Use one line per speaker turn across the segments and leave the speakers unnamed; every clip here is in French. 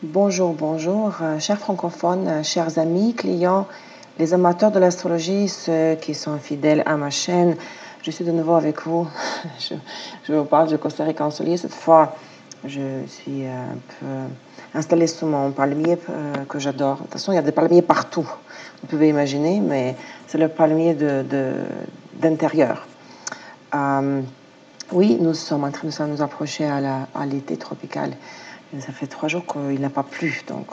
Bonjour, bonjour, chers francophones, chers amis, clients, les amateurs de l'astrologie, ceux qui sont fidèles à ma chaîne. Je suis de nouveau avec vous. Je vous parle de Costa Rica ensoleillée. Cette fois, je suis un peu installée sous mon palmier que j'adore. De toute façon, il y a des palmiers partout, vous pouvez imaginer, mais c'est le palmier d'intérieur. Oui, nous sommes en train de nous approcher à l'été tropical. Ça fait 3 jours qu'il n'a pas plu. Donc,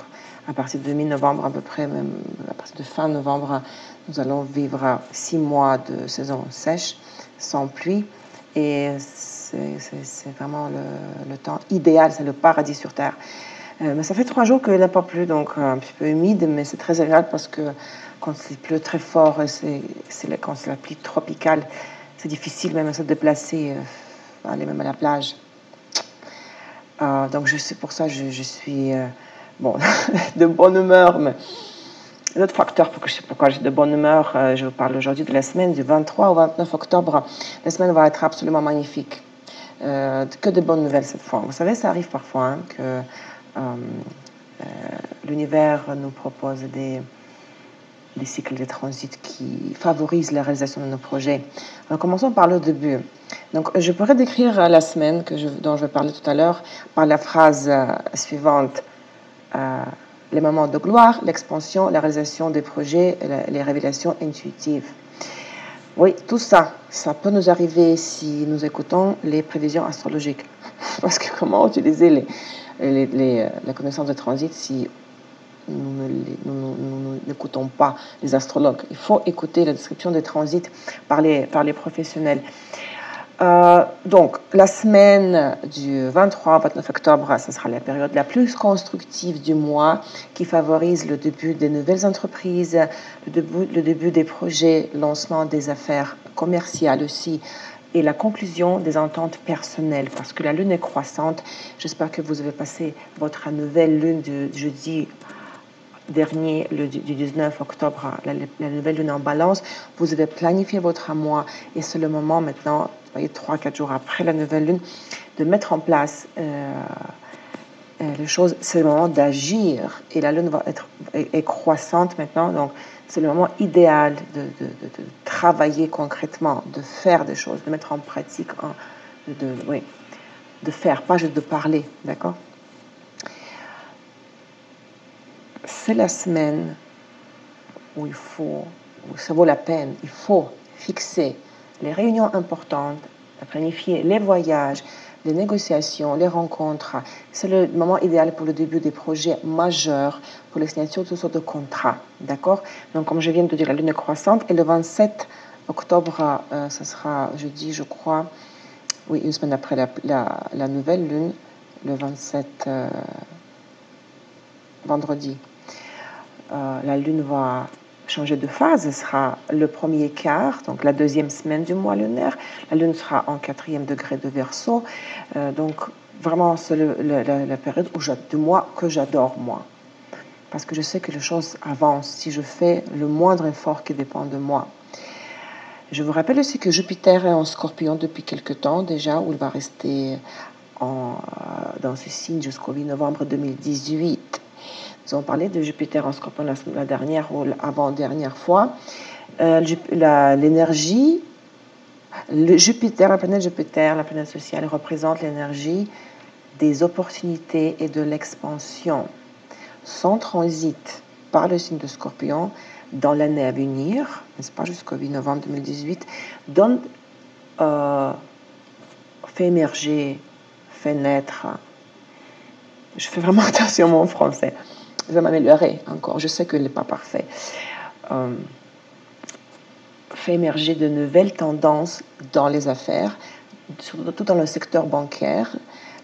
à partir de mi-novembre, à peu près, même à partir de fin novembre, nous allons vivre 6 mois de saison sèche, sans pluie. Et c'est vraiment le temps idéal, c'est le paradis sur Terre. Mais ça fait 3 jours qu'il n'a pas plu, donc un petit peu humide, mais c'est très agréable parce que quand il pleut très fort, quand c'est la pluie tropicale, c'est difficile même à se déplacer, aller même à la plage. Donc pour ça, je suis bon, de bonne humeur. Mais l'autre facteur pour que je sais pourquoi j'ai de bonne humeur, je vous parle aujourd'hui de la semaine du 23 au 29 octobre. La semaine va être absolument magnifique. Que de bonnes nouvelles cette fois. Vous savez, ça arrive parfois hein, que l'univers nous propose des cycles de transit qui favorisent la réalisation de nos projets. Alors, commençons par le début. Donc, je pourrais décrire la semaine dont je vais parler tout à l'heure par la phrase suivante. Les moments de gloire, l'expansion, la réalisation des projets, les révélations intuitives. Oui, tout ça, ça peut nous arriver si nous écoutons les prévisions astrologiques. Parce que comment utiliser les connaissances de transit si nous n'écoutons pas les astrologues? Il faut écouter la description des transits par les professionnels. Donc, la semaine du 23 au 29 octobre, ce sera la période la plus constructive du mois qui favorise le début des nouvelles entreprises, le début des projets, lancement des affaires commerciales aussi, et la conclusion des ententes personnelles, parce que la lune est croissante. J'espère que vous avez passé votre nouvelle lune du jeudi dernier, du 19 octobre, la nouvelle lune en balance. Vous avez planifié votre mois et c'est le moment maintenant, vous voyez, 3-4 jours après la nouvelle lune, de mettre en place les choses. C'est le moment d'agir et la lune est croissante maintenant, donc c'est le moment idéal de travailler concrètement, de faire des choses, de mettre en pratique, de faire, pas juste de parler, d'accord? C'est la semaine où ça vaut la peine, il faut fixer les réunions importantes, planifier les voyages, les négociations, les rencontres. C'est le moment idéal pour le début des projets majeurs, pour les signatures de toutes sortes de contrats. D'accord? Donc, comme je viens de dire, la lune est croissante et le 27 octobre, ce sera jeudi, je crois, oui, une semaine après la nouvelle lune, le 27 vendredi. La lune va changer de phase, ce sera le premier quart, donc la deuxième semaine du mois lunaire. La lune sera en 4e degré de Verseau. Donc, vraiment, c'est la période du mois que j'adore, moi. Parce que je sais que les choses avancent si je fais le moindre effort qui dépend de moi. Je vous rappelle aussi que Jupiter est en Scorpion depuis quelque temps déjà, où il va rester dans ce signe jusqu'au 8 novembre 2018. Nous avons parlé de Jupiter en Scorpion la dernière ou l'avant-dernière fois. L'énergie, la planète Jupiter, la planète sociale, représente l'énergie des opportunités et de l'expansion. Son transit par le signe de Scorpion dans l'année à venir, n'est-ce pas, jusqu'au 8 novembre 2018, fait émerger, fait naître. Je fais vraiment attention à mon français. Je vais m'améliorer encore. Je sais qu'il n'est pas parfait. Fait émerger de nouvelles tendances dans les affaires, surtout dans le secteur bancaire,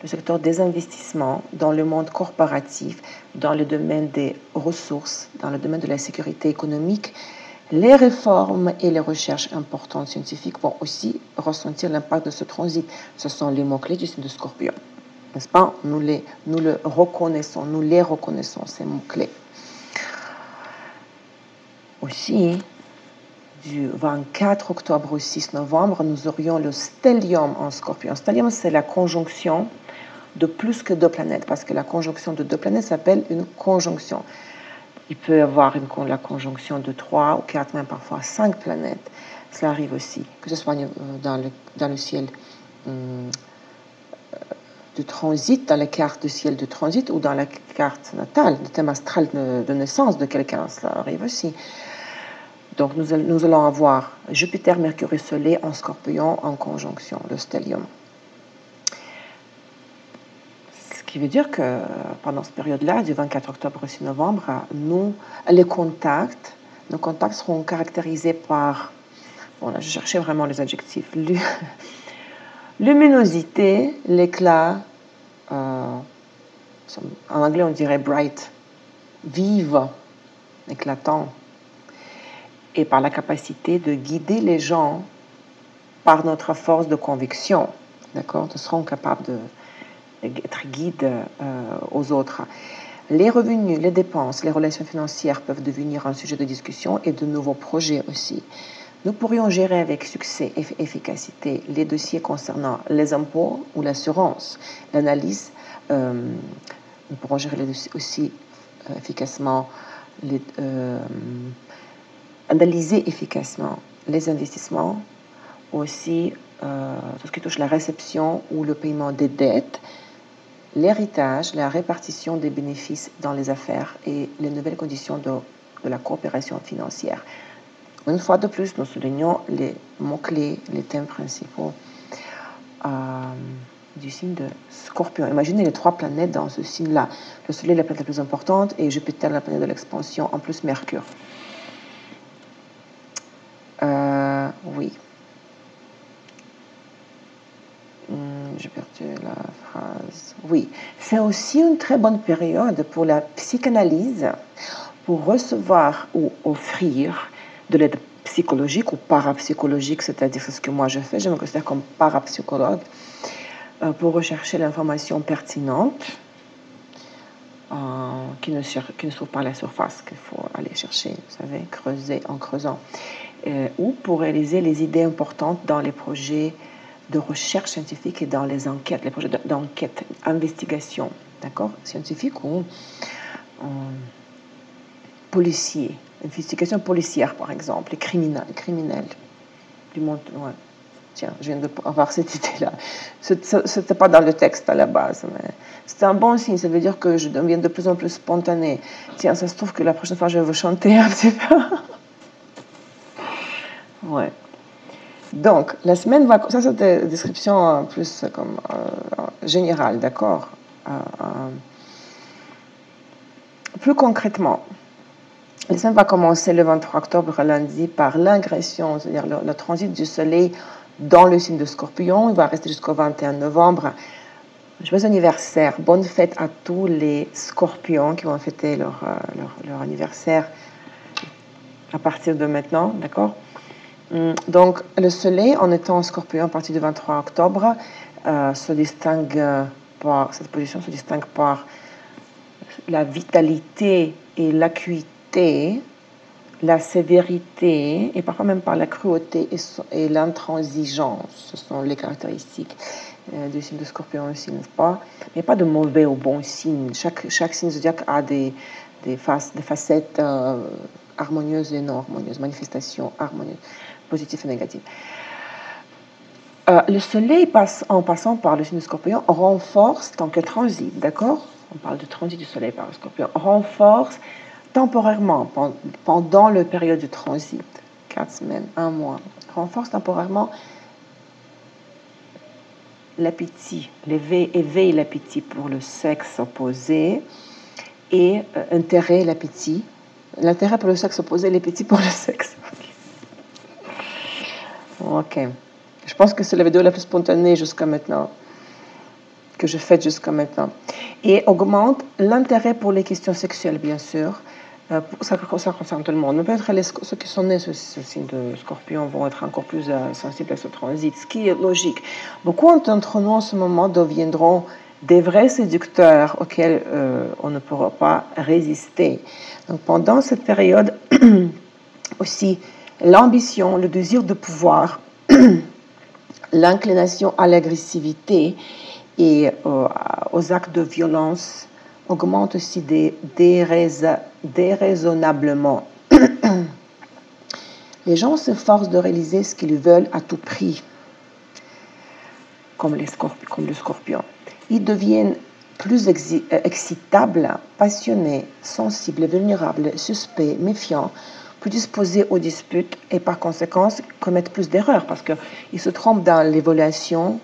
le secteur des investissements, dans le monde corporatif, dans le domaine des ressources, dans le domaine de la sécurité économique. Les réformes et les recherches importantes scientifiques vont aussi ressentir l'impact de ce transit. Ce sont les mots-clés du signe de Scorpion. N'est-ce pas? Nous les reconnaissons, ces mots-clés. Aussi, du 24 octobre au 6 novembre, nous aurions le stellium en Scorpion. Stellium, c'est la conjonction de plus que 2 planètes, parce que la conjonction de 2 planètes s'appelle une conjonction. Il peut y avoir la conjonction de 3 ou 4, même parfois 5 planètes. Cela arrive aussi, que ce soit dans le ciel de transit, dans la carte du ciel de transit ou dans la carte natale, le thème astral de naissance de quelqu'un. Cela arrive aussi. Donc nous allons avoir Jupiter, Mercure et Soleil en Scorpion en conjonction, le stellium. Ce qui veut dire que pendant cette période-là, du 24 octobre au 6 novembre, nos contacts seront caractérisés par, bon là je cherchais vraiment les adjectifs, luminosité, l'éclat, en anglais on dirait bright, vive, éclatant, et par la capacité de guider les gens par notre force de conviction, d'accord? Nous serons capables d'être guides aux autres. Les revenus, les dépenses, les relations financières peuvent devenir un sujet de discussion et de nouveaux projets aussi. Nous pourrions gérer avec succès et efficacité les dossiers concernant les impôts ou l'assurance, l'analyse. Nous pourrons gérer les dossiers aussi efficacement, analyser efficacement les investissements, aussi tout ce qui touche la réception ou le paiement des dettes, l'héritage, la répartition des bénéfices dans les affaires et les nouvelles conditions de la coopération financière. Une fois de plus, nous soulignons les mots-clés, les thèmes principaux du signe de Scorpion. Imaginez les 3 planètes dans ce signe-là. Le Soleil est la planète la plus importante et Jupiter la planète de l'expansion, en plus Mercure. Oui. J'ai perdu la phrase. Oui, c'est aussi une très bonne période pour la psychanalyse, pour recevoir ou offrir de l'aide psychologique ou parapsychologique, c'est-à-dire ce que moi je fais, je me considère comme parapsychologue, pour rechercher l'information pertinente qui ne se trouve pas à la surface, qu'il faut aller chercher, vous savez, creuser en creusant, ou pour réaliser les idées importantes dans les projets de recherche scientifique et dans les enquêtes, les projets d'enquête, investigation, d'accord, scientifique ou policier, investigation policière par exemple, les criminels du monde. Ouais. Tiens, je viens d'avoir cette idée-là. C'était pas dans le texte à la base, mais c'est un bon signe. Ça veut dire que je deviens de plus en plus spontanée. Tiens, ça se trouve que la prochaine fois je vais vous chanter un petit peu. Ouais. Donc, la semaine va... Ça, c'était une description plus comme générale, d'accord? Plus concrètement, la semaine va commencer le 23 octobre, lundi, par l'ingression, c'est-à-dire le transit du Soleil dans le signe de Scorpion. Il va rester jusqu'au 21 novembre. Joyeux anniversaire, bonne fête à tous les Scorpions qui vont fêter leur anniversaire à partir de maintenant, d'accord? Donc, le Soleil, en étant Scorpion à partir du 23 octobre, se distingue par, cette position se distingue par la vitalité et l'acuité, la sévérité et parfois même par la cruauté et l'intransigeance. Ce sont les caractéristiques du signe de Scorpion aussi, n'est-ce pas? Mais pas de mauvais ou bons signes. Chaque signe zodiaque a des facettes harmonieuses et non harmonieuses, manifestations harmonieuses, positives et négatives. Le Soleil, en passant par le signe de Scorpion, renforce, tant que transit, d'accord? On parle de transit du Soleil par le Scorpion, renforce temporairement, pendant la période de transit, 4 semaines, 1 mois, renforce temporairement l'appétit, éveille l'appétit pour le sexe opposé et intérêt l'appétit. L'intérêt pour le sexe opposé, l'appétit pour le sexe. Ok. Je pense que c'est la vidéo la plus spontanée jusqu'à maintenant, que je fais jusqu'à maintenant. Et augmente l'intérêt pour les questions sexuelles, bien sûr. Ça concerne tout le monde. Mais peut-être ceux qui sont nés sous ce signe de Scorpion vont être encore plus sensibles à ce transit, ce qui est logique. Beaucoup d'entre nous en ce moment deviendront des vrais séducteurs auxquels on ne pourra pas résister. Donc pendant cette période, aussi l'ambition, le désir de pouvoir, l'inclination à l'agressivité et aux actes de violence augmente aussi déraisonnablement. Les gens s'efforcent de réaliser ce qu'ils veulent à tout prix, comme le scorpion. Ils deviennent plus excitables, passionnés, sensibles, vulnérables, suspects, méfiants, plus disposés aux disputes et par conséquent commettent plus d'erreurs parce qu'ils se trompent dans l'évaluation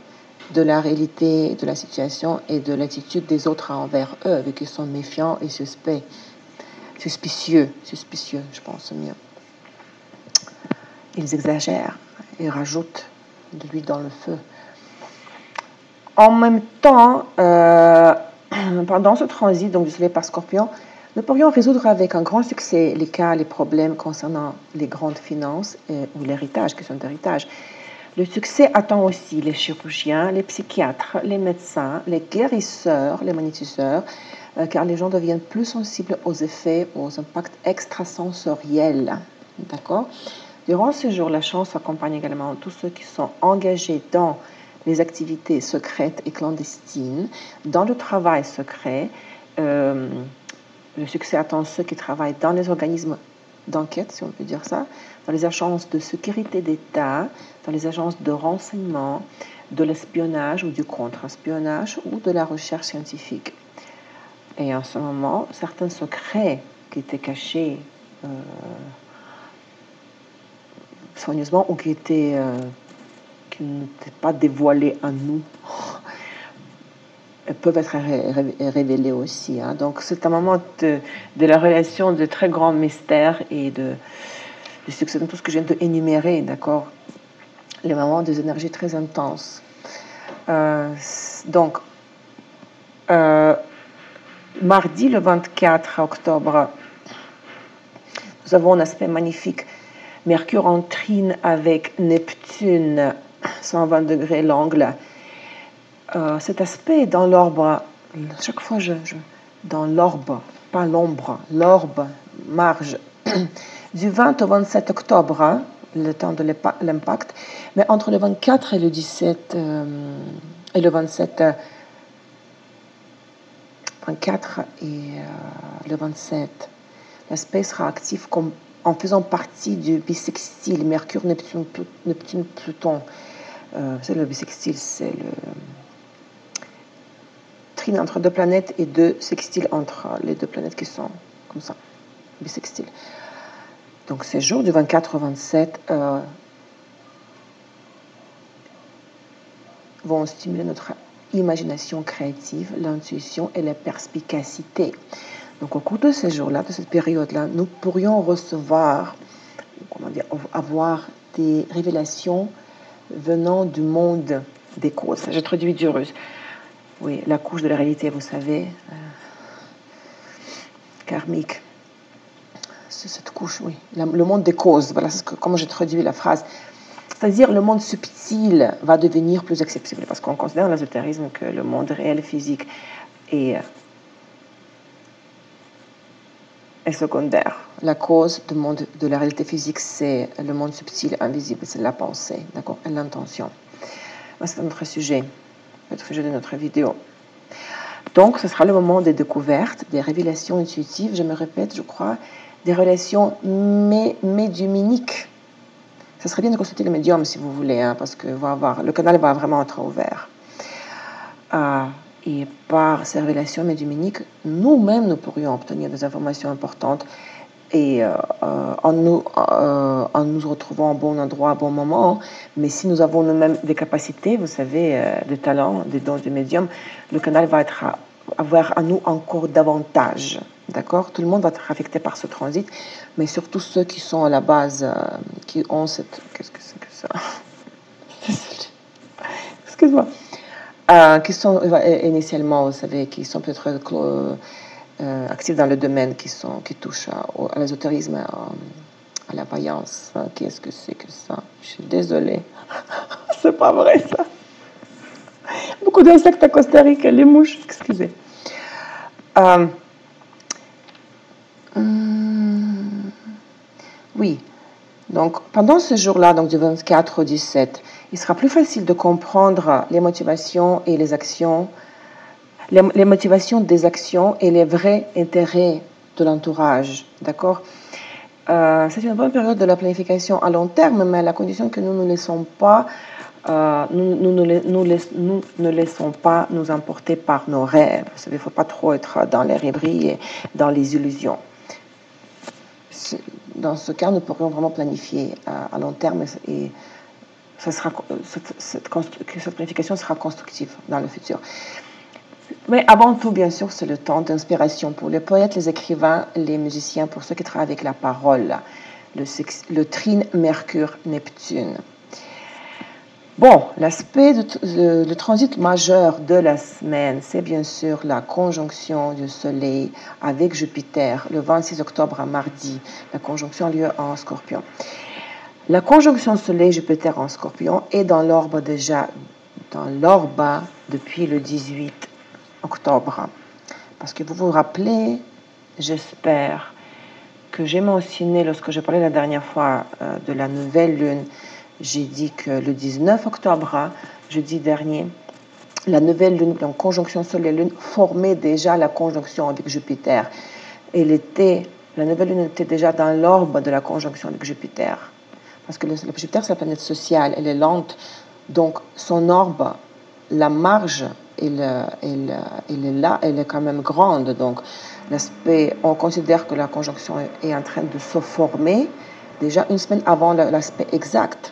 de la réalité de la situation et de l'attitude des autres envers eux, vu qu'ils sont méfiants et suspicieux, je pense mieux. Ils exagèrent et rajoutent de l'huile dans le feu. En même temps, pendant ce transit, donc du Soleil par Scorpion, nous pourrions résoudre avec un grand succès les problèmes concernant les grandes finances ou l'héritage, question d'héritage. Le succès attend aussi les chirurgiens, les psychiatres, les médecins, les guérisseurs, les magnétiseurs, car les gens deviennent plus sensibles aux effets, aux impacts extrasensoriels. D'accord ? Durant ce jour, la chance accompagne également tous ceux qui sont engagés dans les activités secrètes et clandestines, dans le travail secret. Le succès attend ceux qui travaillent dans les organismes d'enquête, si on peut dire ça, dans les agences de sécurité d'État, dans les agences de renseignement, de l'espionnage ou du contre-espionnage ou de la recherche scientifique. Et en ce moment, certains secrets qui étaient cachés soigneusement ou qui n'étaient pas dévoilés à nous peuvent être révélés aussi. Hein. Donc c'est un moment de la relation de très grands mystères et de succès dans tout ce que je viens d'énumérer, d'accord. Les moments des énergies très intenses. Donc, mardi le 24 octobre, nous avons un aspect magnifique. Mercure en trine avec Neptune, 120 degrés l'angle. Cet aspect dans l'orbe, chaque fois dans l'orbe, pas l'ombre, l'orbe, marge, du 20 au 27 octobre, hein, le temps de l'impact, mais entre le 24 et le 17 et le 27, 24 et le 27, l'aspect sera actif comme en faisant partie du bisextile Mercure-Neptune-Pluton. C'est le bisextile, c'est le trine entre deux planètes et deux sextiles entre les deux planètes qui sont comme ça, bisextiles. Donc ces jours du 24 au 27 vont stimuler notre imagination créative, l'intuition et la perspicacité. Donc au cours de ces jours-là, de cette période-là, nous pourrions recevoir, avoir des révélations venant du monde des causes. J'ai traduit du russe. Oui, la couche de la réalité, vous savez, karmique. C'est cette couche, oui. Le monde des causes, voilà comment j'ai traduit la phrase. C'est-à-dire le monde subtil va devenir plus accessible parce qu'on considère dans l'ésotérisme que le monde réel physique est secondaire. La cause du monde de la réalité physique, c'est le monde subtil, invisible, c'est la pensée, d'accord, et l'intention. C'est notre sujet, le sujet de notre vidéo. Donc, ce sera le moment des découvertes, des révélations intuitives, je me répète, je crois, des relations médiuminiques. Ce serait bien de consulter le médium si vous voulez, hein, parce que le canal va vraiment être ouvert. Et par ces révélations médiuminiques, nous-mêmes, nous pourrions obtenir des informations importantes et en nous retrouvant au bon endroit, au bon moment. Mais si nous avons nous-mêmes des capacités, vous savez, des talents, des dons du médium, le canal va avoir à nous encore davantage. D'accord ? Tout le monde va être affecté par ce transit, mais surtout ceux qui sont à la base, qui ont cette... Qu'est-ce que c'est que ça ? Excuse-moi. Qui sont initialement, vous savez, qui sont peut-être actifs dans le domaine, qui touchent à l'ésotérisme, à la vaillance. Qu'est-ce que c'est que ça ? Je suis désolée. C'est pas vrai, ça. Beaucoup d'insectes à Costa Rica, les mouches, excusez. Oui. Donc, pendant ce jour-là, donc du 24 au 17, il sera plus facile de comprendre les motivations et les actions, les motivations des actions et les vrais intérêts de l'entourage. D'accord? C'est une bonne période de la planification à long terme, mais à la condition que nous ne laissons pas, nous ne laissons pas nous emporter par nos rêves. Il ne faut pas trop être dans les rêveries et dans les illusions. Dans ce cas, nous pourrions vraiment planifier à long terme et cette planification sera constructive dans le futur. Mais avant tout, bien sûr, c'est le temps d'inspiration pour les poètes, les écrivains, les musiciens, pour ceux qui travaillent avec la parole. Le trine Mercure-Neptune. Bon, le transit majeur de la semaine, c'est bien sûr la conjonction du Soleil avec Jupiter, le 26 octobre à mardi. La conjonction a lieu en Scorpion. La conjonction Soleil-Jupiter en Scorpion est dans l'orbe depuis le 18 octobre. Parce que vous vous rappelez, j'espère, que j'ai mentionné lorsque je parlais la dernière fois de la nouvelle lune, j'ai dit que le 19 octobre, jeudi dernier, la nouvelle lune, donc conjonction Soleil-Lune, formait déjà la conjonction avec Jupiter. La nouvelle lune était déjà dans l'orbe de la conjonction avec Jupiter. Parce que Jupiter, c'est la planète sociale, elle est lente, donc son orbe, la marge, elle est là, elle est quand même grande. Donc, on considère que la conjonction est en train de se former déjà une semaine avant l'aspect exact.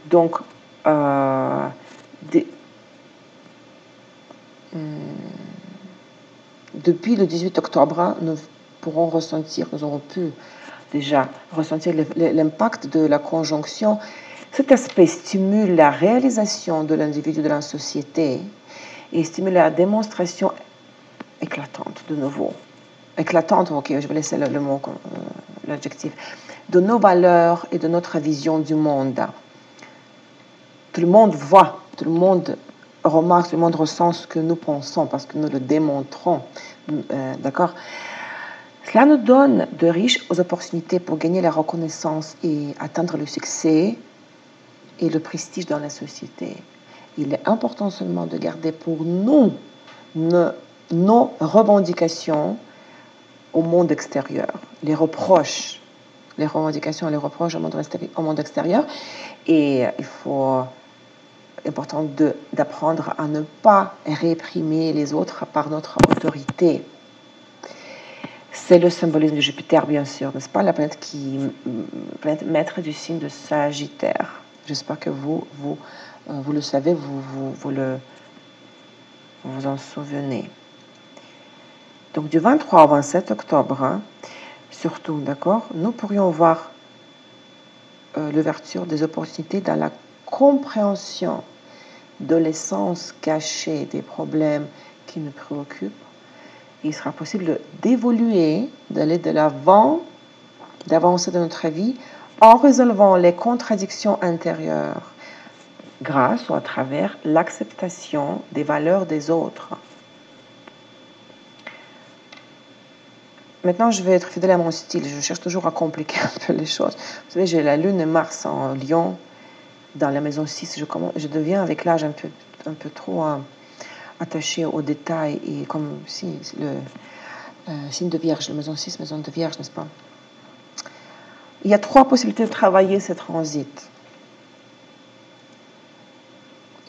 Donc, depuis le 18 octobre, nous aurons pu déjà ressentir l'impact de la conjonction. Cet aspect stimule la réalisation de l'individu, de la société, et stimule la démonstration éclatante, de nouveau. Éclatante, ok, je vais laisser l'adjectif, de nos valeurs et de notre vision du monde. Tout le monde voit, tout le monde remarque, tout le monde ressent ce que nous pensons parce que nous le démontrons. D'accord? Cela nous donne de riches opportunités pour gagner la reconnaissance et atteindre le succès et le prestige dans la société. Il est important seulement de garder pour nous nos revendications au monde extérieur, les revendications et les reproches au monde extérieur. Et il faut important d'apprendre à ne pas réprimer les autres par notre autorité. C'est le symbolisme de Jupiter, bien sûr, n'est-ce pas? La planète maître du signe de Sagittaire. J'espère que vous le savez, vous vous en souvenez. Donc, du 23 au 27 octobre, surtout, d'accord, nous pourrions voir l'ouverture des opportunités dans la compréhension de l'essence cachée des problèmes qui nous préoccupent. Il sera possible d'évoluer, d'aller de l'avant, d'avancer dans notre vie en résolvant les contradictions intérieures grâce ou à travers l'acceptation des valeurs des autres. Maintenant, je vais être fidèle à mon style. Je cherche toujours à compliquer un peu les choses. Vous savez, j'ai la lune et Mars en Lion dans la maison 6. Je deviens avec l'âge un peu trop attaché aux détails et comme si le signe de Vierge, la maison 6, maison de Vierge, n'est-ce pas? Il y a 3 possibilités de travailler ce transit.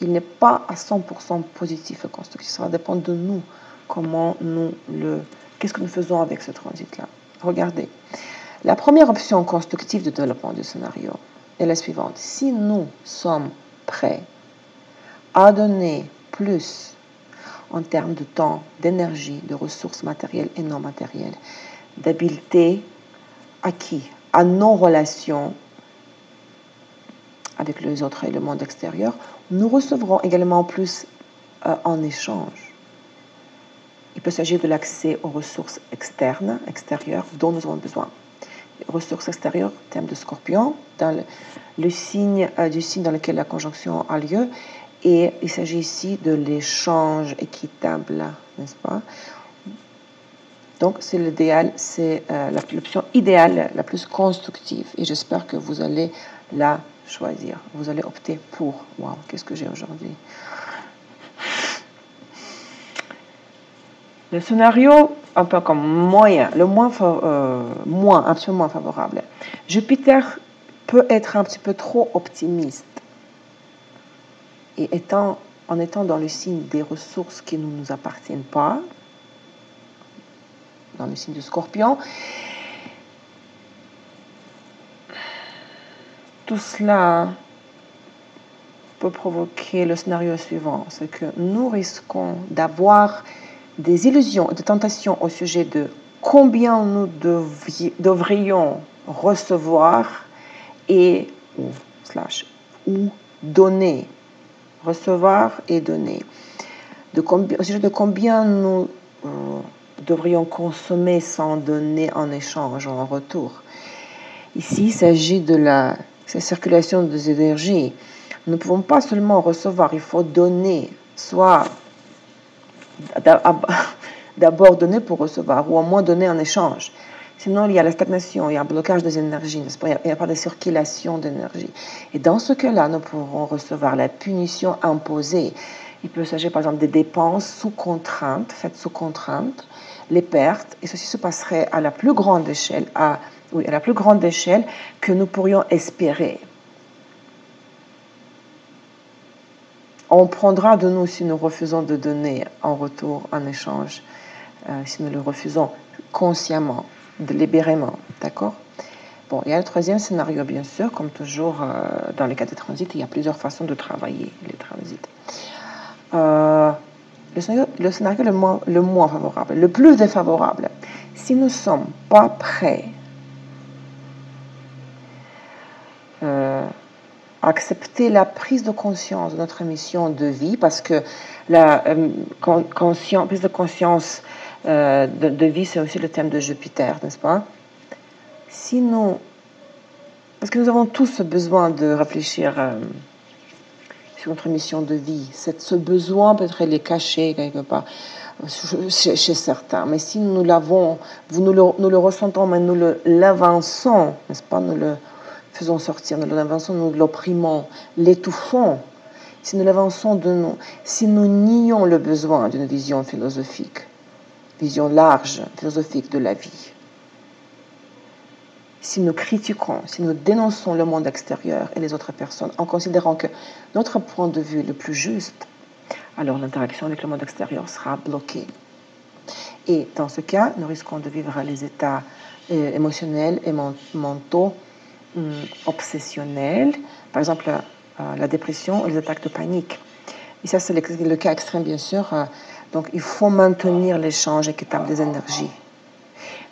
Il n'est pas à 100% positif et constructif. Ça va dépendre de nous, qu'est-ce que nous faisons avec ce transit-là. Regardez. La première option constructive de développement du scénario est la suivante. Si nous sommes prêts à donner plus en termes de temps, d'énergie, de ressources matérielles et non matérielles, d'habileté acquis à nos relations avec les autres et le monde extérieur, nous recevrons également plus en échange. Il peut s'agir de l'accès aux ressources extérieures dont nous avons besoin. Les ressources extérieures, thème de Scorpion, dans le signe du signe dans lequel la conjonction a lieu, et il s'agit ici de l'échange équitable, n'est-ce pas? Donc, c'est l'idéal, c'est l'option idéale, la plus constructive. Et j'espère que vous allez la choisir. Vous allez opter pour. Waouh, qu'est-ce que j'ai aujourd'hui? Le scénario un peu comme moyen, le moins, absolument favorable. Jupiter peut être un petit peu trop optimiste. Et en étant dans le signe des ressources qui ne nous appartiennent pas, dans le signe du Scorpion, tout cela peut provoquer le scénario suivant, c'est que nous risquons d'avoir des illusions, des tentations au sujet de combien nous devrions recevoir ou donner. Recevoir et donner. Au sujet de combien nous devrions consommer sans donner en échange ou en retour. Ici, il s'agit de la circulation des énergies. Nous ne pouvons pas seulement recevoir, il faut donner, soit d'abord donner pour recevoir, ou au moins donner en échange. Sinon, il y a la stagnation, il y a un blocage des énergies, il n'y a pas de circulation d'énergie. Et dans ce cas-là, nous pourrons recevoir la punition imposée. Il peut s'agir par exemple des dépenses sous contrainte, faites sous contrainte, les pertes, et ceci se passerait à la plus grande échelle, à la plus grande échelle que nous pourrions espérer. On prendra de nous si nous refusons de donner en retour, en échange, si nous le refusons consciemment, délibérément, d'accord? Bon, il y a le troisième scénario, bien sûr, comme toujours dans les cas de transit, il y a plusieurs façons de travailler les transits. Le scénario le moins favorable, le plus défavorable, si nous ne sommes pas prêts à accepter la prise de conscience de notre mission de vie, parce que la prise de conscience de vie, c'est aussi le thème de Jupiter, n'est-ce pas? Parce que nous avons tous besoin de réfléchir sur notre mission de vie. Ce besoin peut-être il est caché quelque part chez certains, mais si nous l'avons, nous le ressentons, mais nous l'avançons, n'est-ce pas? Nous le faisons sortir, nous l'avançons, nous l'opprimons, l'étouffons. Si nous l'avançons de nous, si nous nions le besoin d'une vision philosophique, vision large, philosophique de la vie, si nous critiquons, si nous dénonçons le monde extérieur et les autres personnes en considérant que notre point de vue est le plus juste, alors l'interaction avec le monde extérieur sera bloquée. Et dans ce cas, nous risquons de vivre les états émotionnels et mentaux obsessionnels, par exemple la dépression et les attaques de panique. Et ça, c'est le cas extrême, bien sûr. Donc, il faut maintenir l'échange équitable des énergies.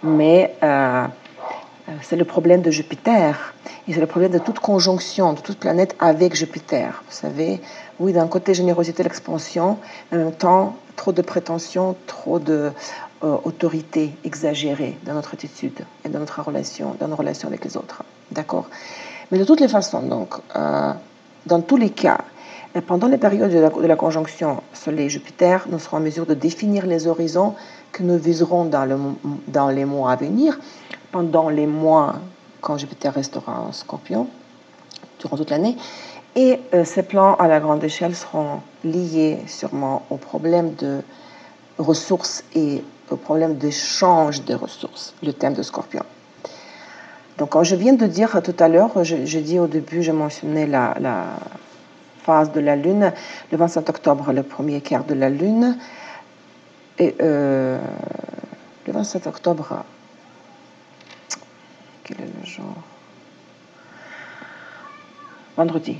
Mais c'est le problème de Jupiter. Et c'est le problème de toute conjonction, de toute planète avec Jupiter. Vous savez, oui, d'un côté, générosité, l'expansion, mais en même temps, trop de prétention, trop d'autorité exagérée dans notre attitude et dans notre relation, dans nos relations avec les autres. D'accord? Mais de toutes les façons, donc, dans tous les cas, pendant les périodes de la conjonction Soleil-Jupiter, nous serons en mesure de définir les horizons que nous viserons dans les mois à venir, pendant les mois quand Jupiter restera en Scorpion, durant toute l'année. Et ces plans à la grande échelle seront liés sûrement aux problèmes de ressources et aux problèmes d'échange des ressources, le thème de Scorpion. Donc, quand je viens de dire tout à l'heure, j'ai dit au début, j'ai mentionné la phase de la Lune, le 27 octobre, le premier quart de la Lune. Et le 27 octobre, quel est le jour? Vendredi.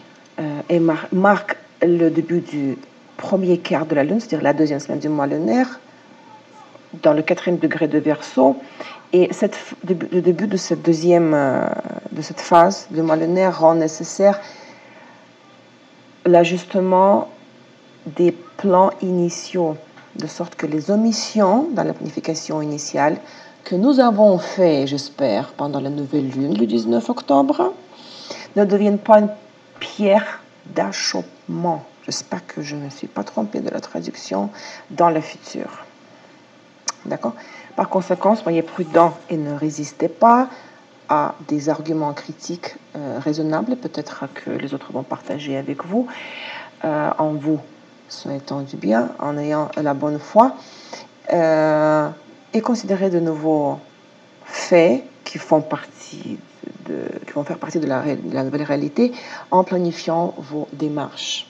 Et marque le début du premier quart de la Lune, c'est-à-dire la deuxième semaine du mois lunaire, dans le 4e degré de Verseau. Et le début de cette de cette phase du mois lunaire rend nécessaire l'ajustement des plans initiaux, de sorte que les omissions dans la planification initiale que nous avons fait, j'espère, pendant la nouvelle lune du 19 octobre, ne deviennent pas une pierre d'achoppement. J'espère que je ne me suis pas trompée de la traduction dans le futur. D'accord? Par conséquent, soyez prudents et ne résistez pas a des arguments critiques raisonnables, peut-être que les autres vont partager avec vous, en vous souhaitant du bien, en ayant la bonne foi, et considérer de nouveaux faits qui font partie qui vont faire partie de la nouvelle réalité en planifiant vos démarches.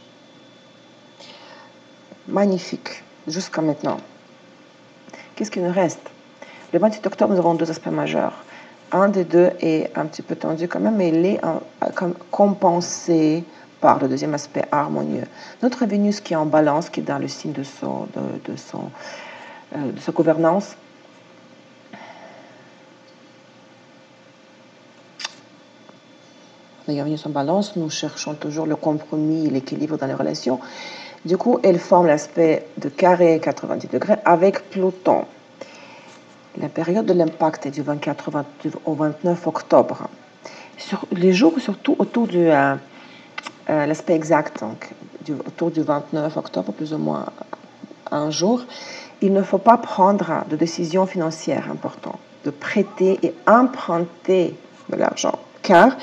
Magnifique, jusqu'à maintenant. Qu'est-ce qui nous reste? Le 28 octobre, nous avons deux aspects majeurs. Un des deux est un petit peu tendu quand même, mais il est compensé par le deuxième aspect harmonieux. Notre Vénus qui est en balance, qui est dans le signe de sa gouvernance, ayant Vénus en balance, nous cherchons toujours le compromis, l'équilibre dans les relations. Du coup, elle forme l'aspect de carré 90 degrés avec Pluton. La période de l'impact est du 24 au 29 octobre. Sur les jours, surtout autour de l'aspect exact, donc, autour du 29 octobre, plus ou moins un jour, il ne faut pas prendre de décisions financières importantes, de prêter et emprunter de l'argent, car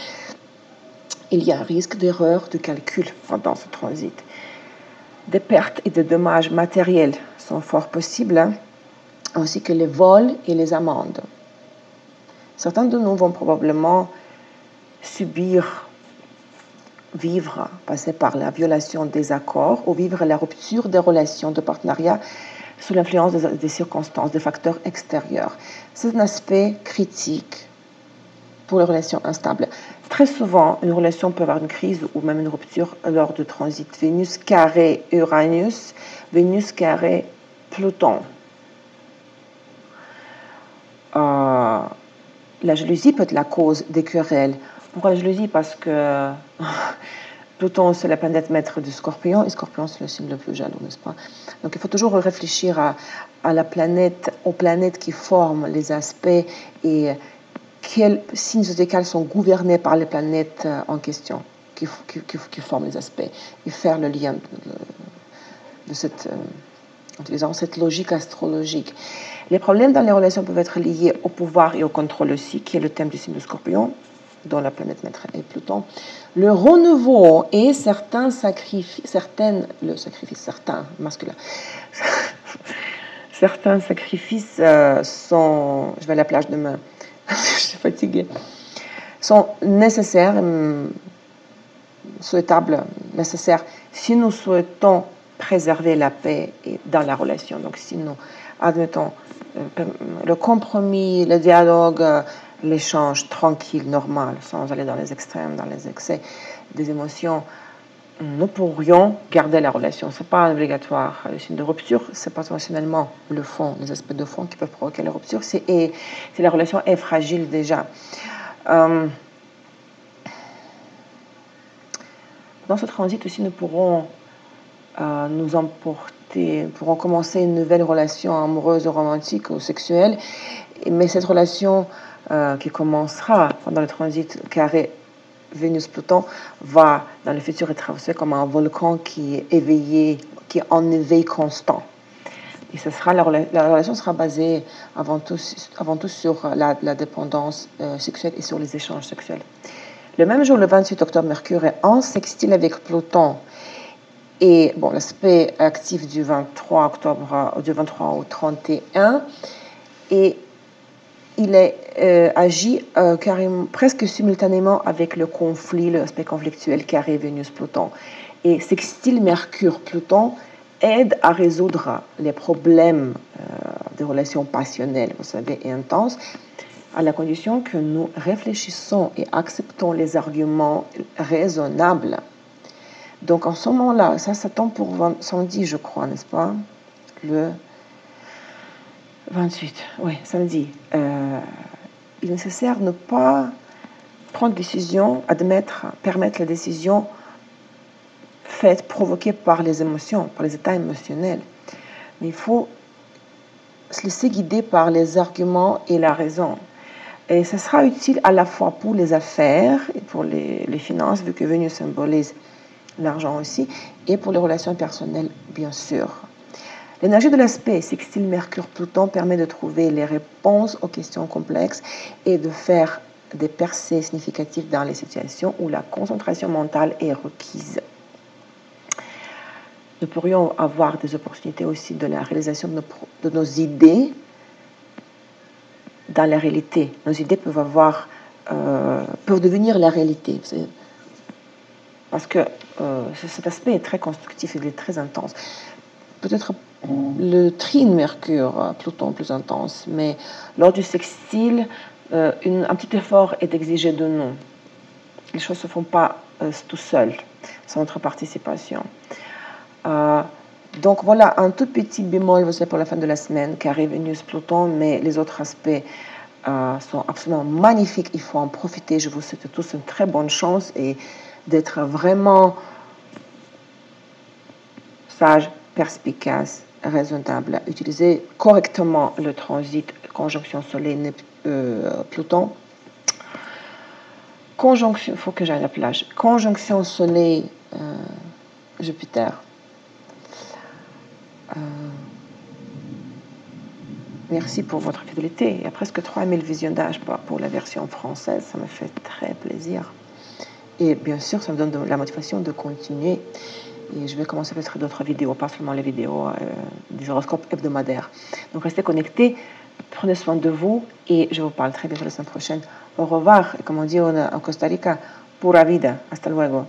il y a un risque d'erreur de calcul pendant ce transit. Des pertes et des dommages matériels sont fort possibles, ainsi que les vols et les amendes. Certains de nous vont probablement vivre, passer par la violation des accords ou vivre la rupture des relations de partenariat sous l'influence des circonstances, des facteurs extérieurs. C'est un aspect critique pour les relations instables. Très souvent, une relation peut avoir une crise ou même une rupture lors de transit Vénus carré Uranus, Vénus carré Pluton. La jalousie peut être la cause des querelles. Pourquoi la jalousie? Parce que Pluton, c'est la planète maître du Scorpion, et Scorpion, c'est le signe le plus jaloux, n'est-ce pas? Donc, il faut toujours réfléchir à la planète, aux planètes qui forment les aspects et quels signes zodiacaux sont gouvernés par les planètes en question qui forment les aspects, et faire le lien de en utilisant cette logique astrologique. Les problèmes dans les relations peuvent être liés au pouvoir et au contrôle aussi, qui est le thème du signe de Scorpion, dont la planète maître est Pluton. Le renouveau et certains masculins, certains sacrifices sont, je vais à la plage demain, je suis fatiguée, sont nécessaires, souhaitables, nécessaires, si nous souhaitons préserver la paix dans la relation. Donc, si nous admettons le compromis, le dialogue, l'échange tranquille, normal, sans aller dans les extrêmes, dans les excès des émotions, nous pourrions garder la relation. Ce n'est pas obligatoire. Le signe de rupture, c'est potentiellement le fond, les aspects de fond qui peuvent provoquer la rupture. Si la relation est fragile déjà. Dans ce transit aussi, nous pourrons pourront commencer une nouvelle relation amoureuse, romantique ou sexuelle, mais cette relation qui commencera pendant le transit carré Vénus-Pluton va dans le futur être traversée comme un volcan qui est éveillé, qui est en éveil constant. Et la relation sera basée avant tout sur la dépendance sexuelle et sur les échanges sexuels. Le même jour, le 28 octobre, Mercure est en sextile avec Pluton. Et bon, l'aspect actif du 23 octobre, du 23 au 31, et il agit presque simultanément avec le conflit, l'aspect conflictuel carré Vénus-Pluton. Et sextile Mercure-Pluton aide à résoudre les problèmes des relations passionnelles, vous savez, et intenses, à la condition que nous réfléchissons et acceptons les arguments raisonnables. Donc, en ce moment-là, ça tombe pour samedi, je crois, n'est-ce pas? Le 28, oui, samedi. Il est nécessaire de ne pas prendre décision, permettre la décision provoquée par les émotions, par les états émotionnels. Mais il faut se laisser guider par les arguments et la raison. Et ce sera utile à la fois pour les affaires et pour les finances, vu que Vénus symbolise l'argent aussi, et pour les relations personnelles, bien sûr. L'énergie de l'aspect sextile Mercure-Pluton permet de trouver les réponses aux questions complexes et de faire des percées significatives dans les situations où la concentration mentale est requise. Nous pourrions avoir des opportunités aussi de la réalisation de nos idées dans la réalité. Nos idées peuvent devenir la réalité. Parce que cet aspect est très constructif, il est très intense. Peut-être le trine Mercure, Pluton plus intense, mais lors du sextile, un petit effort est exigé de nous. Les choses ne se font pas tout seules, sans notre participation. Donc voilà, un tout petit bémol, vous savez, pour la fin de la semaine, carré Vénus-Pluton, mais les autres aspects sont absolument magnifiques. Il faut en profiter. Je vous souhaite à tous une très bonne chance et d'être vraiment sage, perspicace, raisonnable. Utiliser correctement le transit conjonction Soleil-Pluton. Conjonction, il faut que j'aille à la plage. Conjonction Soleil-Jupiter. Merci pour votre fidélité. Il y a presque 3000 visionnages pour la version française. Ça me fait très plaisir. Et bien sûr, ça me donne la motivation de continuer. Et je vais commencer à faire d'autres vidéos, pas seulement les vidéos des horoscopes hebdomadaires. Donc restez connectés, prenez soin de vous et je vous parle très bientôt la semaine prochaine. Au revoir, et comme on dit en Costa Rica, pura vida. Hasta luego.